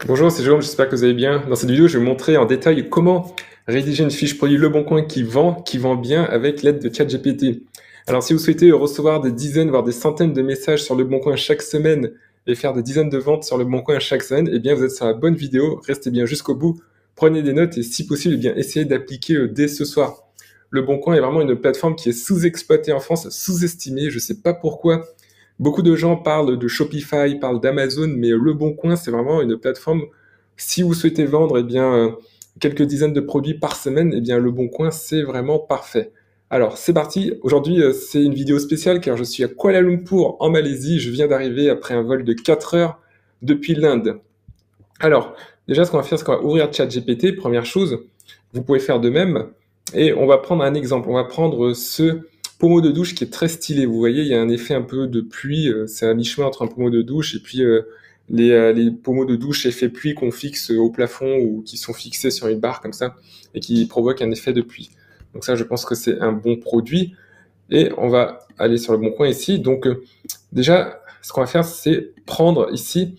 Bonjour, c'est Jérôme, j'espère que vous allez bien. Dans cette vidéo, je vais vous montrer en détail comment rédiger une fiche produit Leboncoin qui vend bien avec l'aide de ChatGPT. Alors, si vous souhaitez recevoir des dizaines, voire des centaines de messages sur Leboncoin chaque semaine et faire des dizaines de ventes sur Leboncoin chaque semaine, eh bien, vous êtes sur la bonne vidéo. Restez bien jusqu'au bout, prenez des notes et si possible, eh bien, essayez d'appliquer dès ce soir. Leboncoin est vraiment une plateforme qui est sous-exploitée en France, sous-estimée. Je ne sais pas pourquoi. Beaucoup de gens parlent de Shopify, parlent d'Amazon, mais Leboncoin, c'est vraiment une plateforme. Si vous souhaitez vendre quelques dizaines de produits par semaine, eh bien Leboncoin, c'est vraiment parfait. Alors, c'est parti. Aujourd'hui, c'est une vidéo spéciale car je suis à Kuala Lumpur, en Malaisie. Je viens d'arriver après un vol de 4 heures depuis l'Inde. Alors, déjà, ce qu'on va faire, c'est qu'on va ouvrir ChatGPT, première chose. Vous pouvez faire de même. Et on va prendre un exemple. On va prendre ce pommeau de douche qui est très stylé. Vous voyez, il y a un effet un peu de pluie. C'est à mi-chemin entre un pommeau de douche et puis les pommeaux de douche effet pluie qu'on fixe au plafond ou qui sont fixés sur une barre comme ça et qui provoquent un effet de pluie. Donc ça, je pense que c'est un bon produit. Et on va aller sur le bon coin ici. Donc déjà, ce qu'on va faire, c'est prendre ici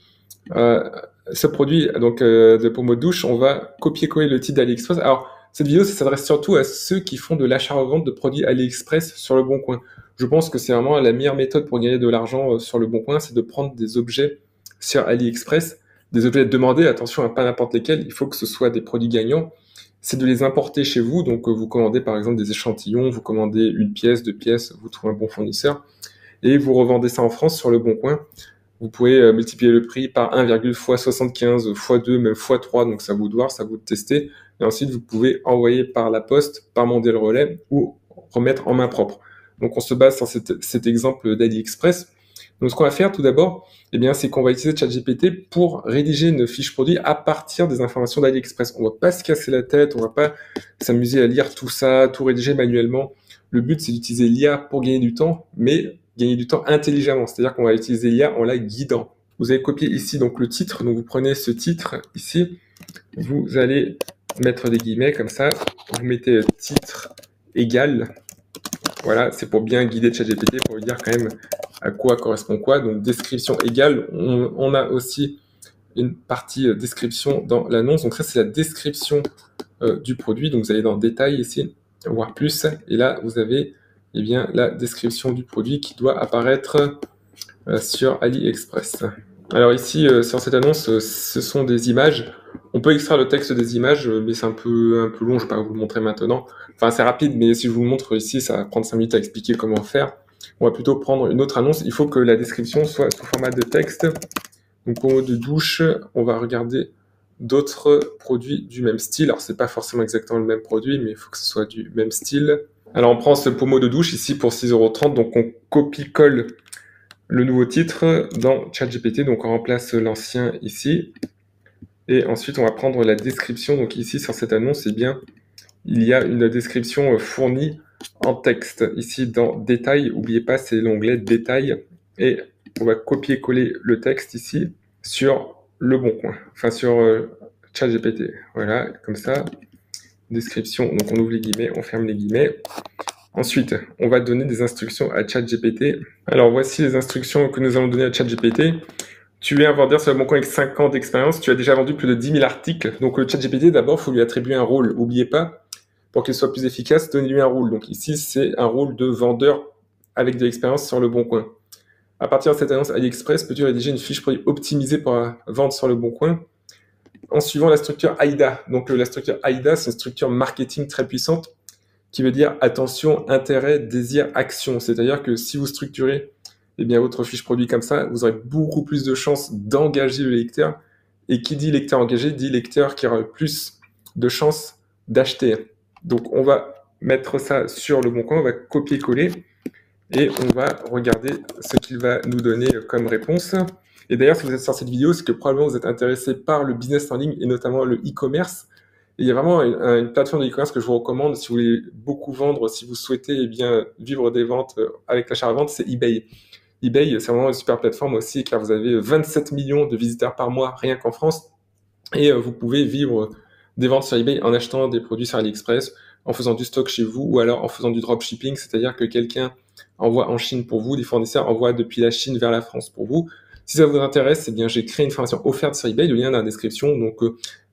ce produit de pommeau de douche. On va copier-coller le titre d'AliExpress. Alors, cette vidéo, ça s'adresse surtout à ceux qui font de l'achat-revente de produits AliExpress sur le bon coin. Je pense que c'est vraiment la meilleure méthode pour gagner de l'argent sur le bon coin, c'est de prendre des objets sur AliExpress, des objets demandés, attention, pas n'importe lesquels, il faut que ce soit des produits gagnants. C'est de les importer chez vous, donc vous commandez par exemple des échantillons, vous commandez une pièce, deux pièces, vous trouvez un bon fournisseur, et vous revendez ça en France sur le bon coin. Vous pouvez multiplier le prix par 1,75 x 2, même x 3, donc ça vous de voir, ça vous de tester. Et ensuite, vous pouvez envoyer par la poste, par mondial relais ou remettre en main propre. Donc on se base sur cet exemple d'AliExpress. Donc ce qu'on va faire tout d'abord, eh bien, c'est qu'on va utiliser ChatGPT pour rédiger une fiche produit à partir des informations d'AliExpress. On ne va pas se casser la tête, on ne va pas s'amuser à lire tout ça, tout rédiger manuellement. Le but, c'est d'utiliser l'IA pour gagner du temps, mais gagner du temps intelligemment. C'est-à-dire qu'on va utiliser l'IA en la guidant. Vous allez copier ici donc le titre. Donc vous prenez ce titre ici, vous allez mettre des guillemets comme ça. Vous mettez titre égal. Voilà, c'est pour bien guider ChatGPT, pour lui dire quand même à quoi correspond quoi. Donc description égale. On a aussi une partie description dans l'annonce. Donc ça, c'est la description du produit. Donc vous allez dans détail ici, voir plus. Et là, vous avez bien la description du produit qui doit apparaître sur AliExpress. Alors ici, sur cette annonce, ce sont des images. On peut extraire le texte des images, mais c'est un peu long, je ne vais pas vous le montrer maintenant. Enfin, c'est rapide, mais si je vous le montre ici, ça va prendre 5 minutes à expliquer comment faire. On va plutôt prendre une autre annonce. Il faut que la description soit sous format de texte. Donc pommeau de douche, on va regarder d'autres produits du même style. Alors c'est pas forcément exactement le même produit, mais il faut que ce soit du même style. Alors on prend ce pommeau de douche ici pour 6,30 €, donc on copie-colle le nouveau titre dans ChatGPT, donc on remplace l'ancien ici. Et ensuite on va prendre la description, donc ici sur cette annonce, eh bien, il y a une description fournie en texte. Ici dans détail, n'oubliez pas, c'est l'onglet détail. Et on va copier-coller le texte ici sur le bon coin, enfin sur ChatGPT. Voilà, comme ça. Description, donc on ouvre les guillemets, on ferme les guillemets. Ensuite, on va donner des instructions à ChatGPT. Alors voici les instructions que nous allons donner à ChatGPT. Tu es un vendeur sur le bon coin avec 5 ans d'expérience, tu as déjà vendu plus de 10 000 articles. Donc le ChatGPT, d'abord, il faut lui attribuer un rôle. N'oubliez pas, pour qu'il soit plus efficace, donnez-lui un rôle. Donc ici, c'est un rôle de vendeur avec de l'expérience sur le bon coin. À partir de cette annonce AliExpress, peux-tu rédiger une fiche produit optimisée pour la vente sur le bon coin en suivant la structure AIDA. Donc la structure AIDA, c'est une structure marketing très puissante qui veut dire attention, intérêt, désir, action. C'est-à-dire que si vous structurez votre fiche produit comme ça, vous aurez beaucoup plus de chances d'engager le lecteur. Et qui dit lecteur engagé, dit lecteur qui aura plus de chances d'acheter. Donc on va mettre ça sur le bon coin, on va copier-coller et on va regarder ce qu'il va nous donner comme réponse. Et d'ailleurs, si vous êtes sur cette vidéo, c'est que probablement vous êtes intéressé par le business en ligne et notamment le e-commerce. Et il y a vraiment une plateforme de e-commerce que je vous recommande si vous voulez beaucoup vendre, si vous souhaitez vivre des ventes avec l'achat-revente, c'est eBay. eBay, c'est vraiment une super plateforme aussi car vous avez 27 millions de visiteurs par mois rien qu'en France. Et vous pouvez vivre des ventes sur eBay en achetant des produits sur AliExpress, en faisant du stock chez vous ou alors en faisant du dropshipping, c'est-à-dire que quelqu'un envoie en Chine pour vous, des fournisseurs envoient depuis la Chine vers la France pour vous. Si ça vous intéresse, eh bien, j'ai créé une formation offerte sur eBay, le lien est dans la description. Donc,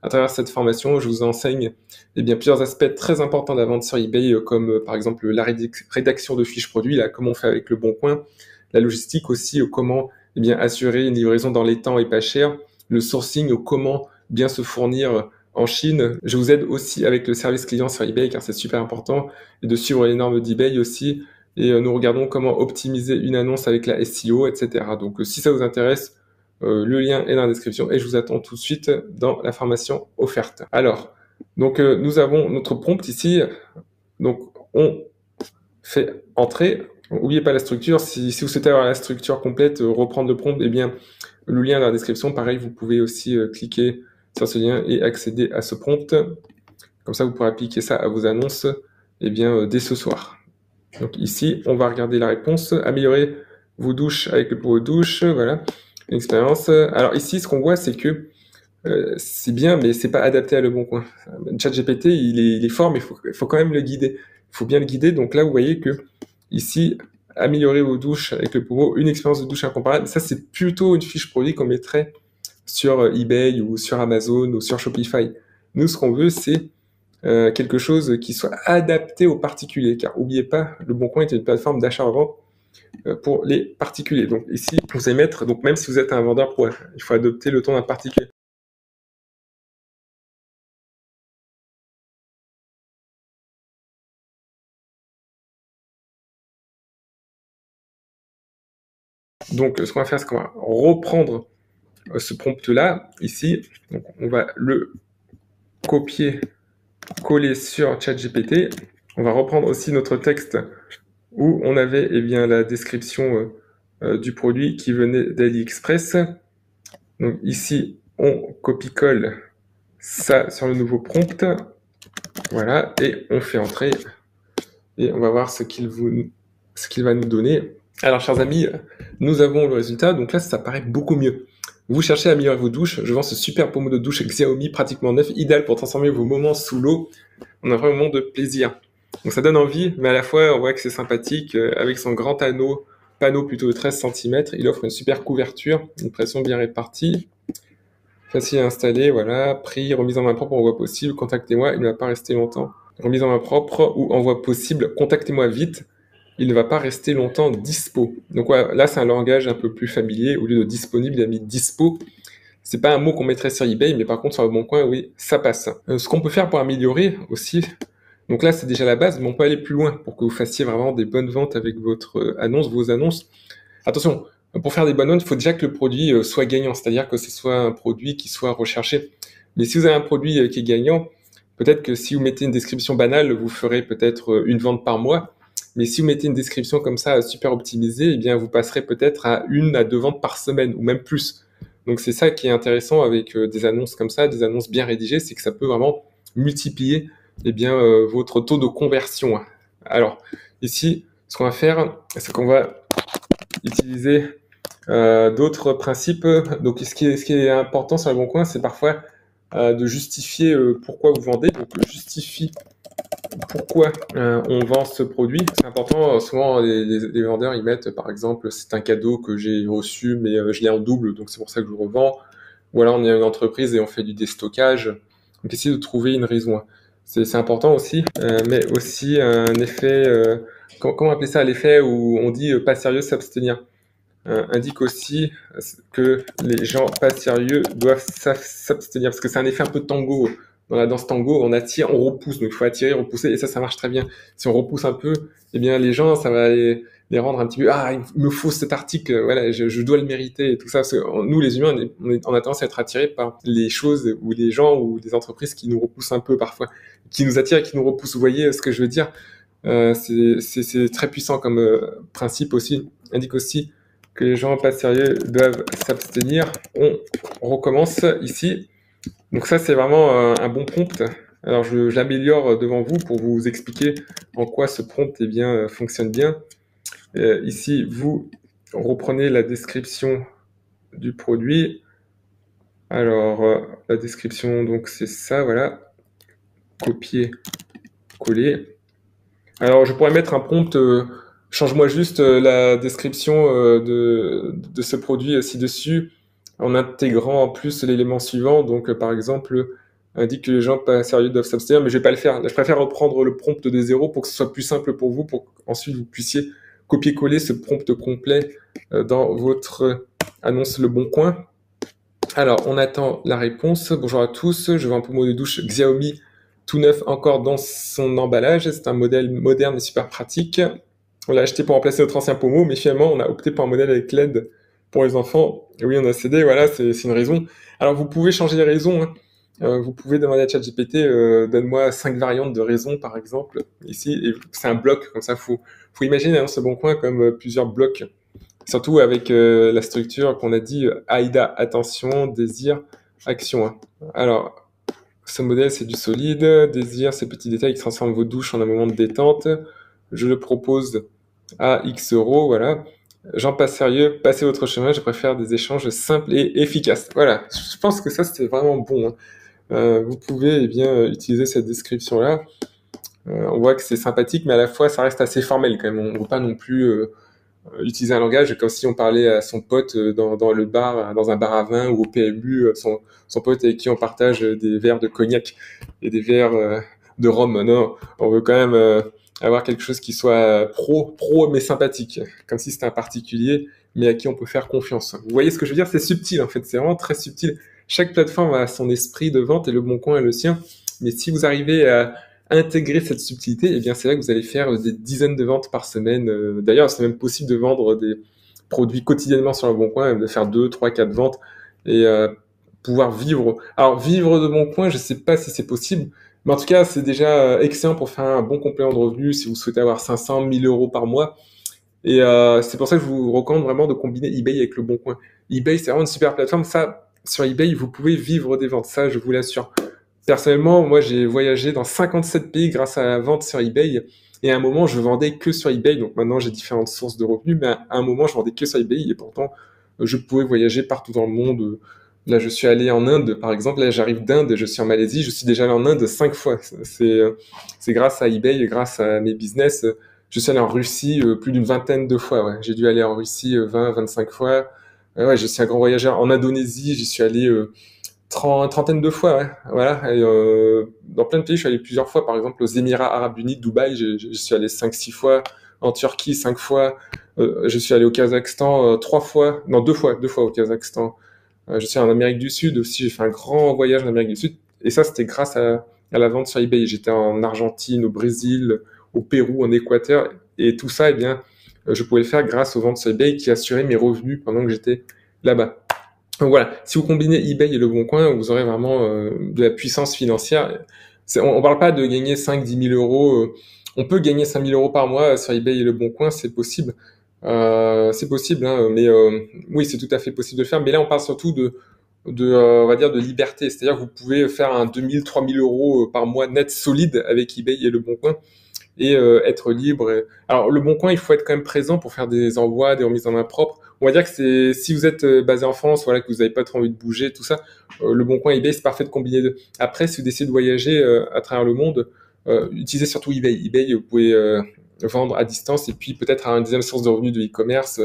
à travers cette formation, je vous enseigne eh bien, plusieurs aspects très importants de la vente sur eBay, comme par exemple la rédaction de fiches produits, là, comment on fait avec Le Bon Coin, la logistique aussi, comment eh bien, assurer une livraison dans les temps et pas cher, le sourcing, comment bien se fournir en Chine. Je vous aide aussi avec le service client sur eBay, car c'est super important, et de suivre les normes d'eBay aussi. Et nous regardons comment optimiser une annonce avec la SEO, etc. Donc si ça vous intéresse, le lien est dans la description et je vous attends tout de suite dans la formation offerte. Alors, donc nous avons notre prompt ici. Donc on fait entrer. N'oubliez pas la structure. Si vous souhaitez avoir la structure complète, reprendre le prompt, eh bien le lien est dans la description. Pareil, vous pouvez aussi cliquer sur ce lien et accéder à ce prompt. Comme ça, vous pourrez appliquer ça à vos annonces eh bien, dès ce soir. Donc ici, on va regarder la réponse. Améliorer vos douches avec le pot de douche. Voilà, une expérience. Alors ici, ce qu'on voit, c'est que c'est bien, mais c'est pas adapté à Le Bon Coin. ChatGPT, il est fort, mais il faut quand même le guider. Il faut bien le guider. Donc là, vous voyez que ici, améliorer vos douches avec le pot, une expérience de douche incomparable. Ça, c'est plutôt une fiche produit qu'on mettrait sur eBay ou sur Amazon ou sur Shopify. Nous, ce qu'on veut, c'est quelque chose qui soit adapté aux particuliers, car n'oubliez pas, Le Bon Coin est une plateforme d'achat-revente pour les particuliers. Donc ici, vous allez mettre, donc même si vous êtes un vendeur pro, il faut adopter le ton d'un particulier. Donc ce qu'on va faire, c'est qu'on va reprendre ce prompt-là, ici, donc on va le copier, coller sur ChatGPT. On va reprendre aussi notre texte où on avait eh bien, la description du produit qui venait d'AliExpress. Donc ici, on copie-colle ça sur le nouveau prompt. Voilà, et on fait entrer. Et on va voir ce qu'il va nous donner. Alors, chers amis, nous avons le résultat. Donc là, ça paraît beaucoup mieux. Vous cherchez à améliorer vos douches. Je vends ce super pommeau de douche Xiaomi, pratiquement neuf, idéal pour transformer vos moments sous l'eau en un vrai moment de plaisir. Donc ça donne envie, mais à la fois, on voit que c'est sympathique. Avec son grand panneau plutôt de 13 cm, il offre une super couverture, une pression bien répartie. Facile à installer, voilà. Prix, remise en main propre, envoi possible. Contactez-moi, il ne va pas rester longtemps. Remise en main propre ou envoi possible. Contactez-moi vite, il ne va pas rester longtemps dispo. Donc voilà, là c'est un langage un peu plus familier. Au lieu de disponible, il a mis dispo. C'est pas un mot qu'on mettrait sur eBay, mais par contre sur Le Bon Coin, oui, ça passe. Ce qu'on peut faire pour améliorer aussi, donc là c'est déjà la base, mais on peut aller plus loin pour que vous fassiez vraiment des bonnes ventes avec votre annonce, vos annonces. Attention, pour faire des bonnes ventes, il faut déjà que le produit soit gagnant, c'est-à-dire que ce soit un produit qui soit recherché. Mais si vous avez un produit qui est gagnant, peut-être que si vous mettez une description banale, vous ferez peut-être une vente par mois. Mais si vous mettez une description comme ça super optimisée, eh bien vous passerez peut-être à 1 à 2 ventes par semaine ou même plus. Donc c'est ça qui est intéressant avec des annonces comme ça, des annonces bien rédigées, c'est que ça peut vraiment multiplier eh bien, votre taux de conversion. Alors ici, ce qu'on va faire, c'est qu'on va utiliser d'autres principes. Donc ce qui est important sur Le Bon Coin, c'est parfois de justifier pourquoi vous vendez. Donc justifie pourquoi on vend ce produit. C'est important. Souvent les vendeurs ils mettent par exemple c'est un cadeau que j'ai reçu mais je l'ai en double donc c'est pour ça que je le revends. Ou alors on est une entreprise et on fait du déstockage. Donc essayez de trouver une raison. C'est important aussi, mais aussi un effet. Comment appeler ça, l'effet où on dit pas sérieux s'abstenir. Indique aussi que les gens pas sérieux doivent s'abstenir parce que c'est un effet un peu tango. Dans la danse tango, on attire, on repousse, donc il faut attirer, repousser, et ça marche très bien. Si on repousse un peu, eh bien les gens, ça va les rendre un petit peu, ah, il me faut cet article, voilà, je dois le mériter, et tout ça. Parce que nous, les humains, on a tendance à être attirés par les choses ou les gens ou les entreprises qui nous repoussent un peu parfois, qui nous attirent et qui nous repoussent. Vous voyez ce que je veux dire? C'est très puissant comme principe aussi. Indique aussi que les gens pas sérieux doivent s'abstenir. On recommence ici. Donc ça, c'est vraiment un bon prompt. Alors, je l'améliore devant vous pour vous expliquer en quoi ce prompt eh bien, fonctionne bien. Ici, vous reprenez la description du produit. Alors, la description, donc c'est ça, voilà. Copier, coller. Alors, je pourrais mettre un prompt change-moi juste la description de ce produit ci-dessus en intégrant en plus l'élément suivant. Donc, par exemple, indique que les gens pas sérieux doivent s'abstenir, mais je vais pas le faire. Je préfère reprendre le prompt de zéro pour que ce soit plus simple pour vous, pour qu'ensuite vous puissiez copier-coller ce prompt complet dans votre annonce Le Bon Coin. Alors, on attend la réponse. Bonjour à tous, je veux un pommeau de douche Xiaomi tout neuf encore dans son emballage. C'est un modèle moderne et super pratique. On l'a acheté pour remplacer notre ancien pommeau, mais finalement, on a opté pour un modèle avec LED pour les enfants. Et oui, on a cédé, voilà, c'est une raison. Alors, vous pouvez changer les raisons, hein. Vous pouvez demander à ChatGPT, donne-moi 5 variantes de raisons, par exemple, ici, et c'est un bloc, comme ça, faut imaginer hein, ce bon coin comme plusieurs blocs. Surtout avec la structure qu'on a dit AIDA, attention, désir, action, hein. Alors, ce modèle, c'est du solide. Désir, ces petits détails qui transforment vos douches en un moment de détente. Je le propose à X euros, voilà. J'en passe sérieux, passez votre chemin, je préfère des échanges simples et efficaces. Voilà, je pense que ça, c'était vraiment bon, hein. Vous pouvez eh bien, utiliser cette description-là. On voit que c'est sympathique, mais à la fois, ça reste assez formel quand même. On ne veut pas non plus utiliser un langage comme si on parlait à son pote dans le bar, dans un bar à vin ou au PMU, son pote avec qui on partage des verres de cognac et des verres de rhum. Non, on veut quand même avoir quelque chose qui soit pro mais sympathique, comme si c'était un particulier, mais à qui on peut faire confiance. Vous voyez ce que je veux dire? C'est subtil en fait, c'est vraiment très subtil. Chaque plateforme a son esprit de vente et Le Bon Coin est le sien. Mais si vous arrivez à intégrer cette subtilité, eh bien c'est là que vous allez faire des dizaines de ventes par semaine. D'ailleurs, c'est même possible de vendre des produits quotidiennement sur Le Bon Coin, de faire 2, 3, 4 ventes et pouvoir vivre. Alors, vivre de Bon Coin, je sais pas si c'est possible, mais en tout cas, c'est déjà excellent pour faire un bon complément de revenus si vous souhaitez avoir 500, 1000 euros par mois. Et c'est pour ça que je vous recommande vraiment de combiner eBay avec Le Bon Coin. eBay, c'est vraiment une super plateforme. Ça, sur eBay, vous pouvez vivre des ventes. Ça, je vous l'assure. Personnellement, moi, j'ai voyagé dans 57 pays grâce à la vente sur eBay. Et à un moment, je vendais que sur eBay. Donc maintenant, j'ai différentes sources de revenus. Mais à un moment, je vendais que sur eBay. Et pourtant, je pouvais voyager partout dans le monde. Là, je suis allé en Inde, par exemple. Là, j'arrive d'Inde. Je suis en Malaisie. Je suis déjà allé en Inde 5 fois. C'est grâce à eBay et grâce à mes business. Je suis allé en Russie plus d'une vingtaine de fois. Ouais. J'ai dû aller en Russie 20, 25 fois. Ouais, je suis un grand voyageur. En Indonésie, j'y suis allé trentaine de fois, ouais. Voilà. Et, dans plein de pays, je suis allé plusieurs fois. Par exemple, aux Émirats Arabes Unis, Dubaï, je suis allé 5, 6 fois. En Turquie, 5 fois. Je suis allé au Kazakhstan 3 fois. Non, 2 fois au Kazakhstan. Je suis en Amérique du Sud aussi. J'ai fait un grand voyage en Amérique du Sud. Et ça, c'était grâce à la vente sur eBay. J'étais en Argentine, au Brésil, au Pérou, en Équateur. Et tout ça, eh bien, je pouvais le faire grâce aux ventes sur eBay qui assuraient mes revenus pendant que j'étais là-bas. Donc voilà, si vous combinez eBay et Le Bon Coin, vous aurez vraiment de la puissance financière. On ne parle pas de gagner 5, 10 000 euros. On peut gagner 5 000 euros par mois sur eBay et Le Bon Coin, c'est possible. C'est possible, hein, mais oui, c'est tout à fait possible de le faire. Mais là, on parle surtout on va dire, de liberté. C'est-à-dire que vous pouvez faire un 2 000, 3 000 euros par mois net solide avec eBay et Le Bon Coin et être libre. Alors, Le Bon Coin, il faut être quand même présent pour faire des envois, des remises en main propre. On va dire que c'est si vous êtes basé en France, voilà, que vous n'avez pas trop envie de bouger, tout ça, Le Bon Coin, eBay, c'est parfait de combiner deux. Après, si vous décidez de voyager à travers le monde, utilisez surtout eBay. eBay, vous pouvez vendre à distance et puis peut-être à une deuxième source de revenus de e-commerce.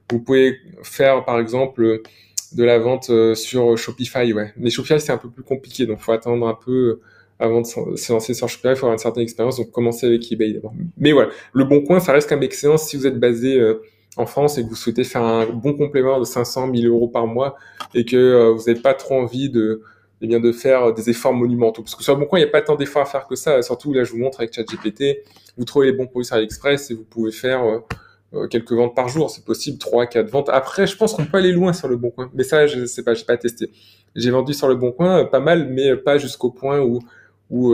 Vous pouvez faire, par exemple, de la vente sur Shopify, ouais. Mais Shopify, c'est un peu plus compliqué, donc il faut attendre un peu avant de se lancer sur Shopify, il faut avoir une certaine expérience, donc commencez avec eBay d'abord. Mais voilà, Le Bon Coin, ça reste quand même excellent si vous êtes basé en France et que vous souhaitez faire un bon complément de 500, 1000 euros par mois et que vous n'avez pas trop envie eh bien, de faire des efforts monumentaux. Parce que sur Le Bon Coin, il n'y a pas tant d'efforts à faire que ça. Surtout, là, je vous montre avec ChatGPT, vous trouvez les bons produits sur AliExpress et vous pouvez faire quelques ventes par jour. C'est possible, 3, 4 ventes. Après, je pense qu'on peut aller loin sur Le Bon Coin. Mais ça, je sais pas, j'ai pas testé. J'ai vendu sur Le Bon Coin pas mal, mais pas jusqu'au point où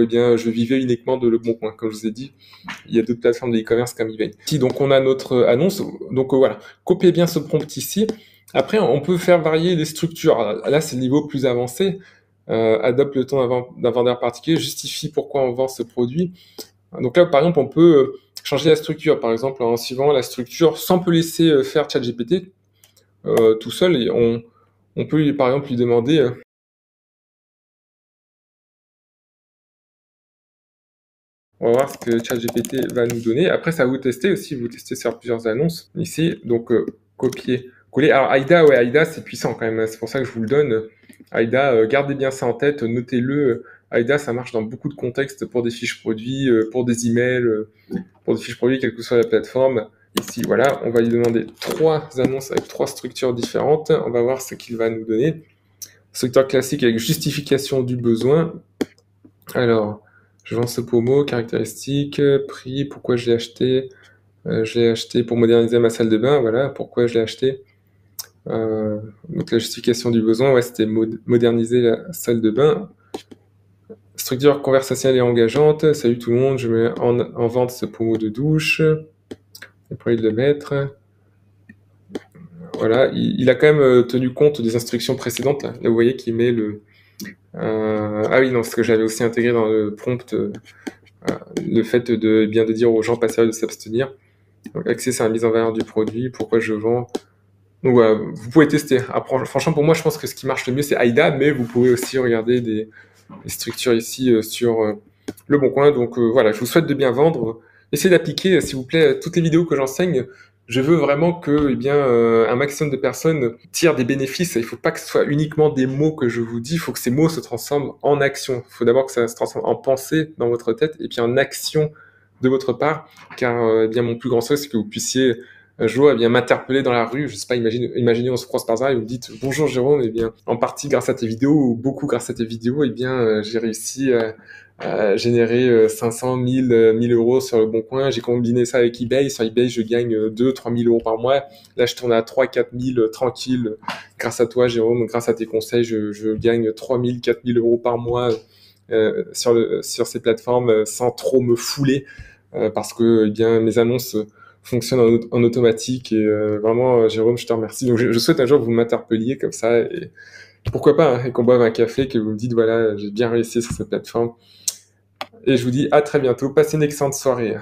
eh bien, je vivais uniquement de Le Bon Coin. Comme je vous ai dit, il y a d'autres plateformes de e-commerce comme eBay. Ici, donc, on a notre annonce. Donc, voilà. Copiez bien ce prompt ici. Après, on peut faire varier les structures. Là, c'est le niveau plus avancé. Adopte le ton d'un vendeur particulier, justifie pourquoi on vend ce produit. Donc là, par exemple, on peut changer la structure. Par exemple, en suivant la structure, sans peut laisser faire ChatGPT tout seul. Et on peut, par exemple, lui demander... On va voir ce que ChatGPT va nous donner. Après, ça va vous tester aussi, vous testez sur plusieurs annonces ici. Donc, copier, coller. Alors, AIDA, ouais, AIDA, c'est puissant quand même. C'est pour ça que je vous le donne. AIDA, gardez bien ça en tête, notez-le. AIDA, ça marche dans beaucoup de contextes pour des fiches produits, pour des emails, pour des fiches produits, quelle que soit la plateforme. Ici, voilà, on va lui demander 3 annonces avec 3 structures différentes. On va voir ce qu'il va nous donner. Structure classique avec justification du besoin. Alors, je vends ce pommeau, caractéristiques, prix, pourquoi je l'ai acheté. Je l'ai acheté pour moderniser ma salle de bain, voilà, pourquoi je l'ai acheté. Donc la justification du besoin, ouais, c'était moderniser la salle de bain. Structure conversationnelle et engageante. Salut tout le monde, je mets en vente ce pommeau de douche. Après de le mettre. Voilà, il a quand même tenu compte des instructions précédentes. Là, vous voyez qu'il met le... ah oui, non, ce que j'avais aussi intégré dans le prompt, le fait de bien de dire aux gens pas sérieux de s'abstenir. Donc, accès, c'est la mise en valeur du produit. Pourquoi je vends? Donc voilà, vous pouvez tester. Après, franchement, pour moi, je pense que ce qui marche le mieux, c'est AIDA, mais vous pouvez aussi regarder des structures ici sur Le Bon Coin. Donc voilà, je vous souhaite de bien vendre. Essayez d'appliquer, s'il vous plaît, toutes les vidéos que j'enseigne. Je veux vraiment que un maximum de personnes tirent des bénéfices. Il ne faut pas que ce soit uniquement des mots que je vous dis, il faut que ces mots se transforment en action. Il faut d'abord que ça se transforme en pensée dans votre tête et puis en action de votre part, car mon plus grand souhait, c'est que vous puissiez un jour m'interpeller dans la rue, je sais pas, imaginez on se croise par hasard et vous me dites bonjour Jérôme, en partie grâce à tes vidéos ou beaucoup grâce à tes vidéos, j'ai réussi à générer 500, 1000 euros sur Le Bon Coin, j'ai combiné ça avec eBay, sur eBay je gagne 2-3 000 euros par mois, là je tourne à 3-4 000 tranquille, grâce à toi Jérôme, grâce à tes conseils, je gagne 3 000, 4 000 euros par mois sur ces plateformes sans trop me fouler, parce que mes annonces fonctionnent en automatique et vraiment Jérôme, je te remercie. Donc je souhaite un jour que vous m'interpelliez comme ça et pourquoi pas, et qu'on boive un café, que vous me dites voilà, j'ai bien réussi sur cette plateforme. Et je vous dis à très bientôt, passez une excellente soirée.